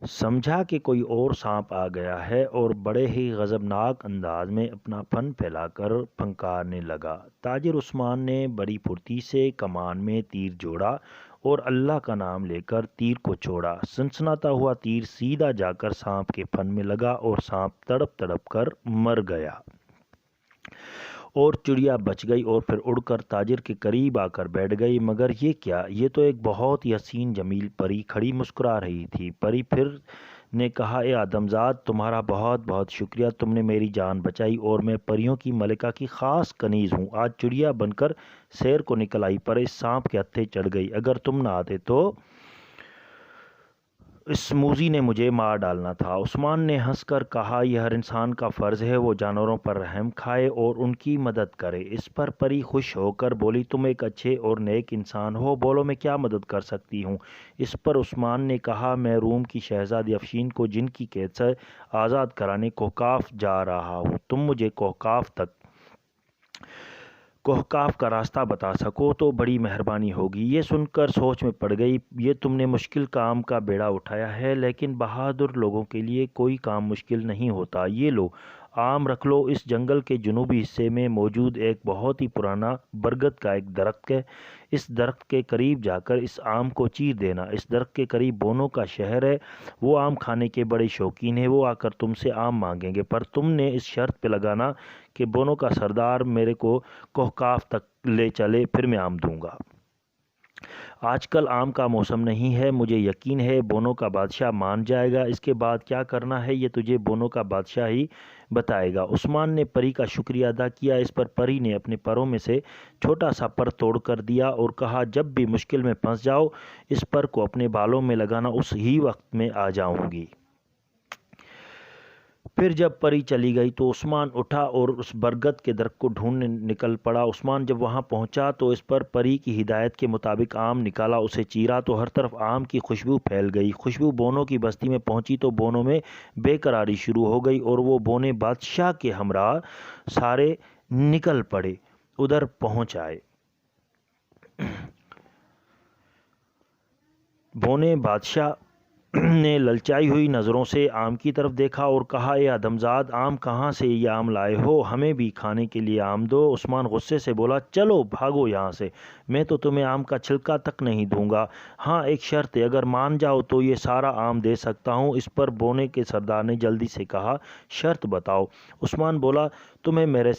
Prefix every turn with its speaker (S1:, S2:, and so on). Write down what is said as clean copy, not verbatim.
S1: سمجھا کہ کوئی اور سانپ آ گیا ہے اور بڑے ہی غضبناک انداز میں اپنا فن پھیلا کر پھنکارنے لگا۔ تاجر عثمان نے بڑی پھرتی سے کمان میں تیر جوڑا اور اللہ کا نام لے کر تیر کو چھوڑا۔ سنسناتا ہوا تیر سیدھا جا کر سانپ کے فن میں لگا اور سانپ تڑپ تڑپ کر مر گیا اور چڑیا بچ گئی اور پھر اڑ کر تاجر کے قریب آ کر بیٹھ گئی۔ مگر یہ کیا، یہ تو ایک بہت ہی حسین جمیل پری کھڑی مسکرا رہی تھی۔ پری پھر نے کہا، اے آدمزاد، تمہارا بہت بہت شکریہ، تم نے میری جان بچائی اور میں پریوں کی ملکہ کی خاص کنیز ہوں۔ آج چڑیا بن کر سیر کو نکل آئی پر اس سانپ کے ہتھے چڑھ گئی۔ اگر تم نہ آتے تو اس موذی نے مجھے مار ڈالنا تھا۔ عثمان نے ہنس کر کہا، یہ ہر انسان کا فرض ہے وہ جانوروں پر رحم کھائے اور ان کی مدد کرے۔ اس پر پری خوش ہو کر بولی، تم ایک اچھے اور نیک انسان ہو، بولو میں کیا مدد کر سکتی ہوں؟ اس پر عثمان نے کہا، میں روم کی شہزادی افشین کو جن کی قید سے آزاد کرانے کوہکاف جا رہا ہوں، تم مجھے کوہکاف کا راستہ بتا سکو تو بڑی مہربانی ہوگی۔ یہ سن کر سوچ میں پڑ گئی، یہ تم نے مشکل کام کا بیڑا اٹھایا ہے، لیکن بہادر لوگوں کے لیے کوئی کام مشکل نہیں ہوتا۔ یہ لو، آم رکھ لو۔ اس جنگل کے جنوبی حصے میں موجود ایک بہت ہی پرانا برگد کا ایک درخت ہے، اس درخت کے قریب جا کر اس آم کو چیر دینا۔ اس درخت کے قریب بونوں کا شہر ہے، وہ آم کھانے کے بڑے شوقین ہیں، وہ آ کر تم سے آم مانگیں گے، پر تم نے اس شرط پہ لگانا کہ بونوں کا سردار میرے کو کوہکاف تک لے چلے، پھر میں آم دوں گا۔ آج کل آم کا موسم نہیں ہے، مجھے یقین ہے بونوں کا بادشاہ مان جائے گا۔ اس کے بعد کیا کرنا ہے یہ تجھے بونوں کا بادشاہ ہی بتائے گا۔ عثمان نے پری کا شکریہ ادا کیا۔ اس پر پری نے اپنے پروں میں سے چھوٹا سا پر توڑ کر دیا اور کہا، جب بھی مشکل میں پھنس جاؤ اس پر کو اپنے بالوں میں لگانا، اس ہی وقت میں آ جاؤں گی۔ پھر جب پری چلی گئی تو عثمان اٹھا اور اس برگد کے درخت کو ڈھونڈنے نکل پڑا۔ عثمان جب وہاں پہنچا تو اس پر پری کی ہدایت کے مطابق آم نکالا، اسے چیرا تو ہر طرف آم کی خوشبو پھیل گئی۔ خوشبو بونوں کی بستی میں پہنچی تو بونوں میں بے قراری شروع ہو گئی اور وہ بونے بادشاہ کے ہمراہ سارے نکل پڑے، ادھر پہنچ آئے۔ بونے بادشاہ نے للچائی ہوئی نظروں سے آم کی طرف دیکھا اور کہا، اے آدمزاد، آم کہاں سے یہ آم لائے ہو؟ ہمیں بھی کھانے کے لیے آم دو۔ عثمان غصے سے بولا، چلو بھاگو یہاں سے، میں تو تمہیں آم کا چھلکا تک نہیں دوں گا۔ ہاں ایک شرط ہے، اگر مان جاؤ تو یہ سارا آم دے سکتا ہوں۔ اس پر بونے کے سردار نے جلدی سے کہا، شرط بتاؤ۔ عثمان بولا، تمہیں میرے